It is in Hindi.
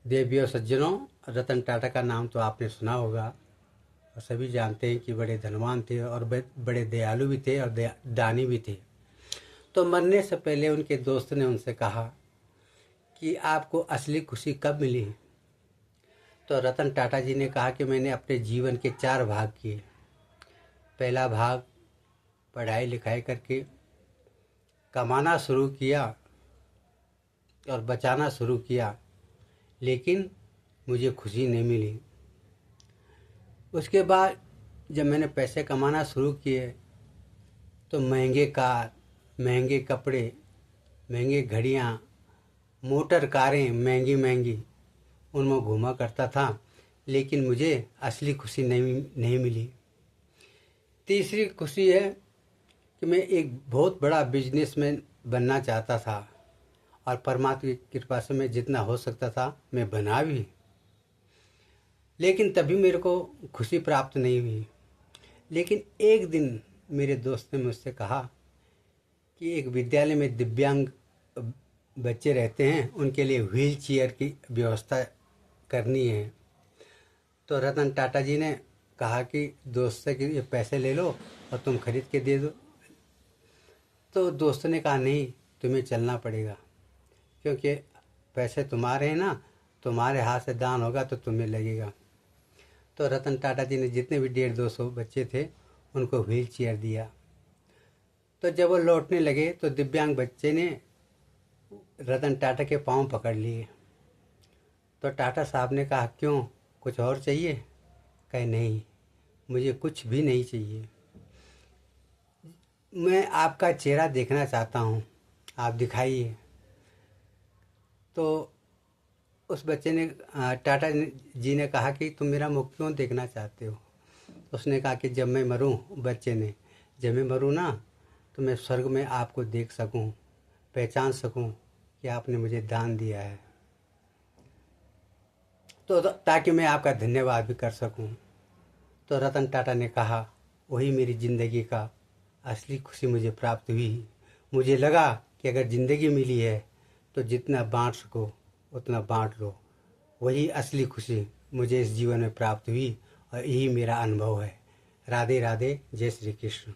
देवियों सज्जनों, रतन टाटा का नाम तो आपने सुना होगा और सभी जानते हैं कि बड़े धनवान थे और बड़े दयालु भी थे और दानी भी थे। तो मरने से पहले उनके दोस्त ने उनसे कहा कि आपको असली खुशी कब मिली। तो रतन टाटा जी ने कहा कि मैंने अपने जीवन के 4 भाग किए। पहला भाग पढ़ाई लिखाई करके कमाना शुरू किया और बचाना शुरू किया, लेकिन मुझे खुशी नहीं मिली। उसके बाद जब मैंने पैसे कमाना शुरू किए तो महंगे कार, महंगे कपड़े, महंगी घड़ियाँ, मोटर कारें महंगी महंगी उनमें घूमा करता था, लेकिन मुझे असली खुशी नहीं मिली। तीसरी खुशी है कि मैं एक बहुत बड़ा बिजनेसमैन बनना चाहता था और परमात्मा की कृपा से मैं जितना हो सकता था मैं बना भी, लेकिन तभी मेरे को खुशी प्राप्त नहीं हुई। लेकिन एक दिन मेरे दोस्त ने मुझसे कहा कि एक विद्यालय में दिव्यांग बच्चे रहते हैं, उनके लिए व्हील चेयर की व्यवस्था करनी है। तो रतन टाटा जी ने कहा कि दोस्त से कि ये पैसे ले लो और तुम खरीद के दे दो। तो दोस्त ने कहा नहीं, तुम्हें चलना पड़ेगा, क्योंकि पैसे तुम्हारे हैं ना, तुम्हारे हाथ से दान होगा तो तुम्हें लगेगा। तो रतन टाटा जी ने जितने भी 150-200 बच्चे थे उनको व्हील चेयर दिया। तो जब वो लौटने लगे तो दिव्यांग बच्चे ने रतन टाटा के पाँव पकड़ लिए। तो टाटा साहब ने कहा क्यों, कुछ और चाहिए? कहे नहीं, मुझे कुछ भी नहीं चाहिए, मैं आपका चेहरा देखना चाहता हूँ, आप दिखाइए। तो उस बच्चे ने टाटा जी ने कहा कि तुम मेरा मुख क्यों देखना चाहते हो? उसने कहा कि जब मैं मरूं, बच्चे ने, जब मैं मरूं ना तो मैं स्वर्ग में आपको देख सकूं, पहचान सकूं कि आपने मुझे दान दिया है, तो ताकि मैं आपका धन्यवाद भी कर सकूं। तो रतन टाटा ने कहा वही मेरी ज़िंदगी का असली खुशी मुझे प्राप्त हुई। मुझे लगा कि अगर ज़िंदगी मिली है तो जितना बांट सको उतना बांट लो, वही असली खुशी मुझे इस जीवन में प्राप्त हुई और यही मेरा अनुभव है। राधे राधे, जय श्री कृष्ण।